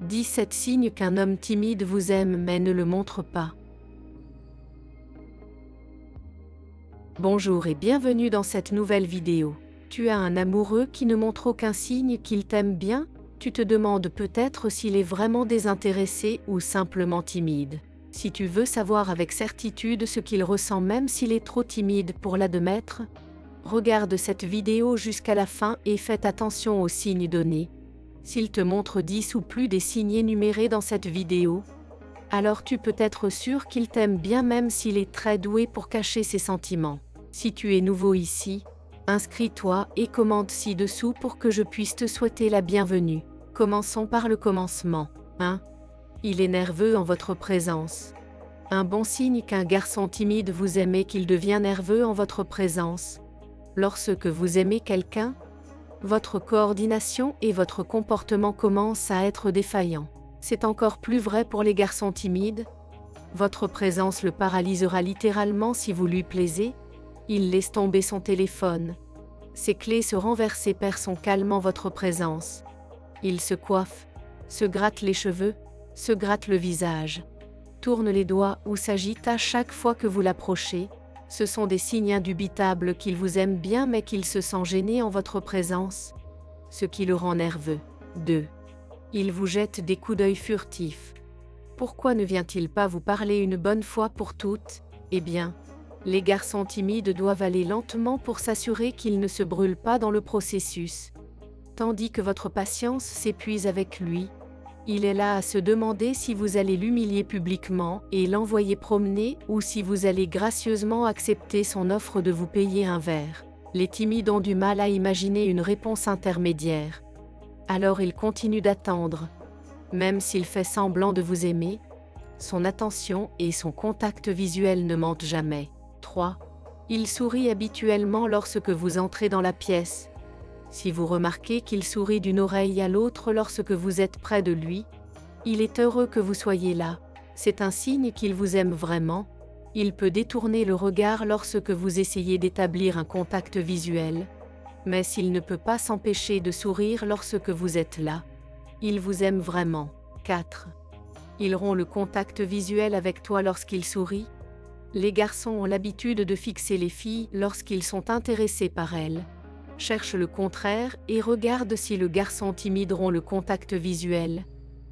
17 signes qu'un homme timide vous aime mais ne le montre pas. Bonjour et bienvenue dans cette nouvelle vidéo. Tu as un amoureux qui ne montre aucun signe qu'il t'aime bien? Tu te demandes peut-être s'il est vraiment désintéressé ou simplement timide. Si tu veux savoir avec certitude ce qu'il ressent même s'il est trop timide pour l'admettre, regarde cette vidéo jusqu'à la fin et fais attention aux signes donnés. S'il te montre 10 ou plus des signes énumérés dans cette vidéo, alors tu peux être sûr qu'il t'aime bien même s'il est très doué pour cacher ses sentiments. Si tu es nouveau ici, inscris-toi et commente ci-dessous pour que je puisse te souhaiter la bienvenue. Commençons par le commencement. 1. Il est nerveux en votre présence. Un bon signe qu'un garçon timide vous aime et qu'il devient nerveux en votre présence. Lorsque vous aimez quelqu'un, votre coordination et votre comportement commencent à être défaillants. C'est encore plus vrai pour les garçons timides. Votre présence le paralysera littéralement si vous lui plaisez. Il laisse tomber son téléphone. Ses clés se renversent et perd son calme en votre présence. Il se coiffe, se gratte les cheveux, se gratte le visage, tourne les doigts ou s'agite à chaque fois que vous l'approchez. Ce sont des signes indubitables qu'il vous aime bien mais qu'il se sent gêné en votre présence, ce qui le rend nerveux. 2. Il vous jette des coups d'œil furtifs. Pourquoi ne vient-il pas vous parler une bonne fois pour toutes? Eh bien, les garçons timides doivent aller lentement pour s'assurer qu'ils ne se brûlent pas dans le processus. Tandis que votre patience s'épuise avec lui, il est là à se demander si vous allez l'humilier publiquement et l'envoyer promener ou si vous allez gracieusement accepter son offre de vous payer un verre. Les timides ont du mal à imaginer une réponse intermédiaire. Alors il continue d'attendre. Même s'il fait semblant de vous aimer, son attention et son contact visuel ne mentent jamais. 3. Il sourit habituellement lorsque vous entrez dans la pièce. Si vous remarquez qu'il sourit d'une oreille à l'autre lorsque vous êtes près de lui, il est heureux que vous soyez là. C'est un signe qu'il vous aime vraiment. Il peut détourner le regard lorsque vous essayez d'établir un contact visuel. Mais s'il ne peut pas s'empêcher de sourire lorsque vous êtes là, il vous aime vraiment. 4. Il rompt le contact visuel avec toi lorsqu'il sourit. Les garçons ont l'habitude de fixer les filles lorsqu'ils sont intéressés par elles. Cherche le contraire et regarde si le garçon timide rompt le contact visuel.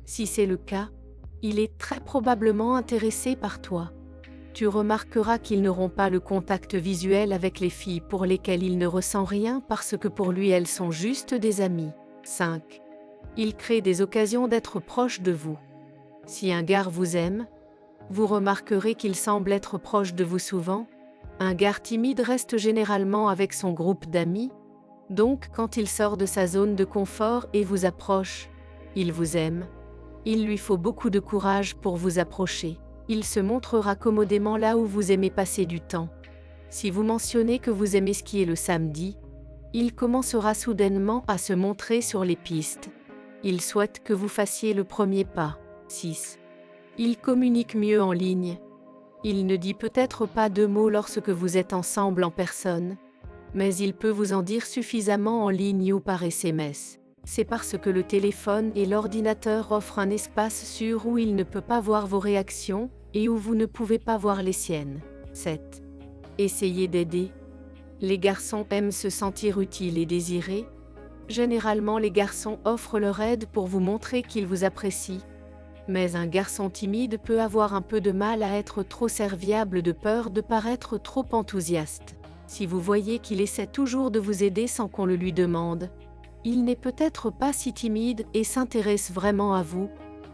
Si c'est le cas, il est très probablement intéressé par toi. Tu remarqueras qu'il ne rompt pas le contact visuel avec les filles pour lesquelles il ne ressent rien parce que pour lui elles sont juste des amies. 5. Il crée des occasions d'être proche de vous. Si un gars vous aime, vous remarquerez qu'il semble être proche de vous souvent. Un gars timide reste généralement avec son groupe d'amis. Donc quand il sort de sa zone de confort et vous approche, il vous aime. Il lui faut beaucoup de courage pour vous approcher. Il se montrera commodément là où vous aimez passer du temps. Si vous mentionnez que vous aimez skier le samedi, il commencera soudainement à se montrer sur les pistes. Il souhaite que vous fassiez le premier pas. 6. Il communique mieux en ligne. Il ne dit peut-être pas 2 mots lorsque vous êtes ensemble en personne, mais il peut vous en dire suffisamment en ligne ou par SMS. C'est parce que le téléphone et l'ordinateur offrent un espace sûr où il ne peut pas voir vos réactions et où vous ne pouvez pas voir les siennes. 7. Essayez d'aider. Les garçons aiment se sentir utiles et désirés. Généralement, les garçons offrent leur aide pour vous montrer qu'ils vous apprécient. Mais un garçon timide peut avoir un peu de mal à être trop serviable de peur de paraître trop enthousiaste. Si vous voyez qu'il essaie toujours de vous aider sans qu'on le lui demande, il n'est peut-être pas si timide et s'intéresse vraiment à vous.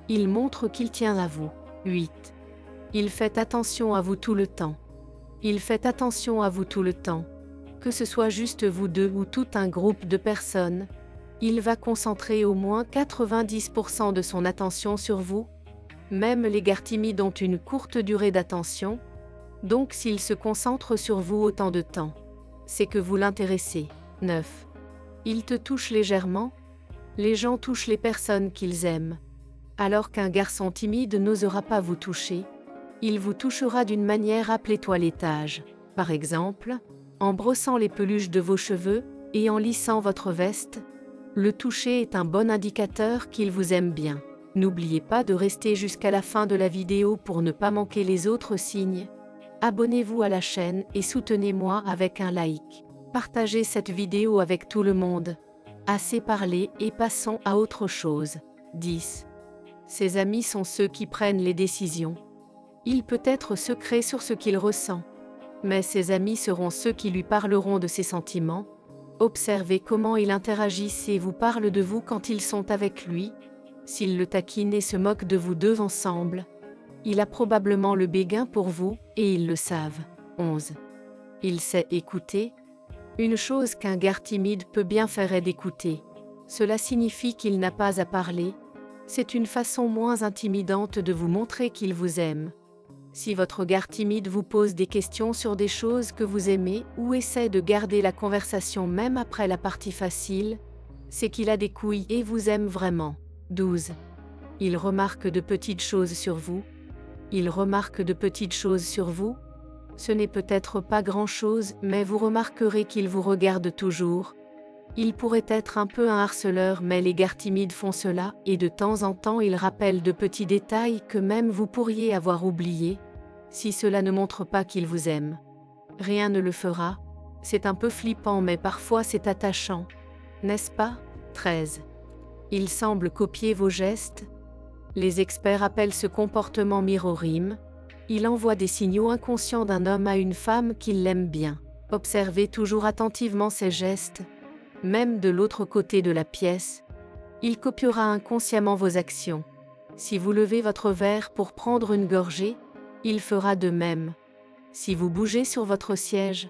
Il montre qu'il tient à vous. 8. Il fait attention à vous tout le temps. Il fait attention à vous tout le temps. Que ce soit juste vous deux ou tout un groupe de personnes, il va concentrer au moins 90% de son attention sur vous. Même les gars timides ont une courte durée d'attention. Donc s'il se concentre sur vous autant de temps, c'est que vous l'intéressez. 9. Il te touche légèrement. Les gens touchent les personnes qu'ils aiment. Alors qu'un garçon timide n'osera pas vous toucher, il vous touchera d'une manière appelée toilettage. Par exemple, en brossant les peluches de vos cheveux et en lissant votre veste. Le toucher est un bon indicateur qu'il vous aime bien. N'oubliez pas de rester jusqu'à la fin de la vidéo pour ne pas manquer les autres signes. Abonnez-vous à la chaîne et soutenez-moi avec un like. Partagez cette vidéo avec tout le monde. Assez parlé et passons à autre chose. 10. Ses amis sont ceux qui prennent les décisions. Il peut être secret sur ce qu'il ressent. Mais ses amis seront ceux qui lui parleront de ses sentiments. Observez comment ils interagissent et vous parlent de vous quand ils sont avec lui. S'il le taquine et se moque de vous deux ensemble, il a probablement le béguin pour vous, et ils le savent. 11. Il sait écouter. Une chose qu'un gars timide peut bien faire est d'écouter. Cela signifie qu'il n'a pas à parler. C'est une façon moins intimidante de vous montrer qu'il vous aime. Si votre gars timide vous pose des questions sur des choses que vous aimez ou essaie de garder la conversation même après la partie facile, c'est qu'il a des couilles et vous aime vraiment. 12. Il remarque de petites choses sur vous. Il remarque de petites choses sur vous. Ce n'est peut-être pas grand-chose, mais vous remarquerez qu'il vous regarde toujours. Il pourrait être un peu un harceleur, mais les gars timides font cela, et de temps en temps il rappelle de petits détails que même vous pourriez avoir oubliés. Si cela ne montre pas qu'il vous aime, rien ne le fera. C'est un peu flippant, mais parfois c'est attachant. N'est-ce pas? 13. Il semble copier vos gestes. Les experts appellent ce comportement mirroring. Il envoie des signaux inconscients d'un homme à une femme qu'il l'aime bien. Observez toujours attentivement ses gestes. Même de l'autre côté de la pièce, il copiera inconsciemment vos actions. Si vous levez votre verre pour prendre une gorgée, il fera de même. Si vous bougez sur votre siège,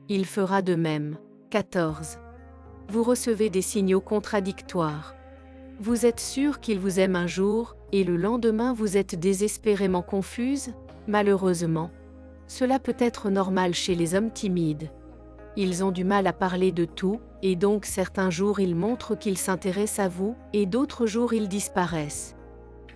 il fera de même. 14. Vous recevez des signaux contradictoires. Vous êtes sûr qu'il vous aime un jour, et le lendemain vous êtes désespérément confuse? Malheureusement, cela peut être normal chez les hommes timides. Ils ont du mal à parler de tout, et donc certains jours ils montrent qu'ils s'intéressent à vous, et d'autres jours ils disparaissent.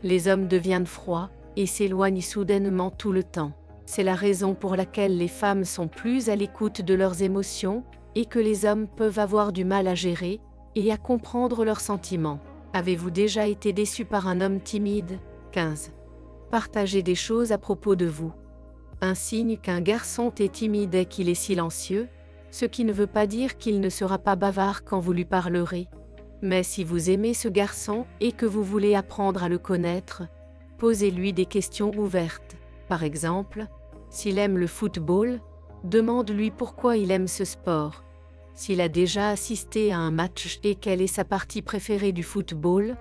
Les hommes deviennent froids, et s'éloignent soudainement tout le temps. C'est la raison pour laquelle les femmes sont plus à l'écoute de leurs émotions, et que les hommes peuvent avoir du mal à gérer, et à comprendre leurs sentiments. Avez-vous déjà été déçu par un homme timide? 15. Partagez des choses à propos de vous. Un signe qu'un garçon est timide est qu'il est silencieux, ce qui ne veut pas dire qu'il ne sera pas bavard quand vous lui parlerez. Mais si vous aimez ce garçon et que vous voulez apprendre à le connaître, posez-lui des questions ouvertes. Par exemple, s'il aime le football, demande-lui pourquoi il aime ce sport. S'il a déjà assisté à un match et quelle est sa partie préférée du football,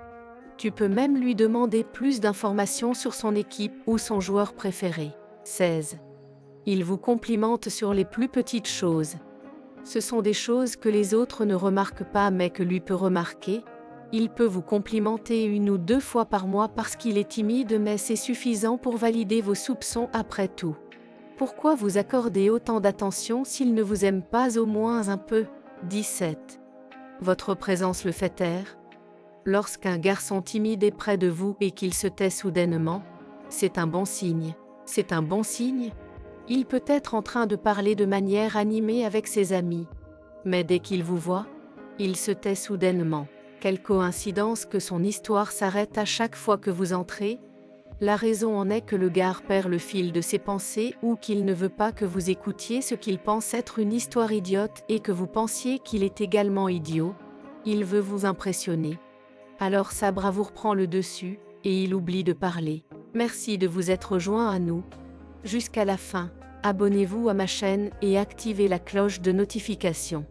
tu peux même lui demander plus d'informations sur son équipe ou son joueur préféré. 16. Il vous complimente sur les plus petites choses. Ce sont des choses que les autres ne remarquent pas mais que lui peut remarquer. Il peut vous complimenter 1 ou 2 fois par mois parce qu'il est timide, mais c'est suffisant pour valider vos soupçons après tout. Pourquoi vous accordez autant d'attention s'il ne vous aime pas au moins un peu? 17. Votre présence le fait taire. Lorsqu'un garçon timide est près de vous et qu'il se tait soudainement, c'est un bon signe. C'est un bon signe? Il peut être en train de parler de manière animée avec ses amis. Mais dès qu'il vous voit, il se tait soudainement. Quelle coïncidence que son histoire s'arrête à chaque fois que vous entrez? La raison en est que le gars perd le fil de ses pensées ou qu'il ne veut pas que vous écoutiez ce qu'il pense être une histoire idiote et que vous pensiez qu'il est également idiot. Il veut vous impressionner. Alors sa bravoure prend le dessus et il oublie de parler. Merci de vous être joint à nous. Jusqu'à la fin, abonnez-vous à ma chaîne et activez la cloche de notification.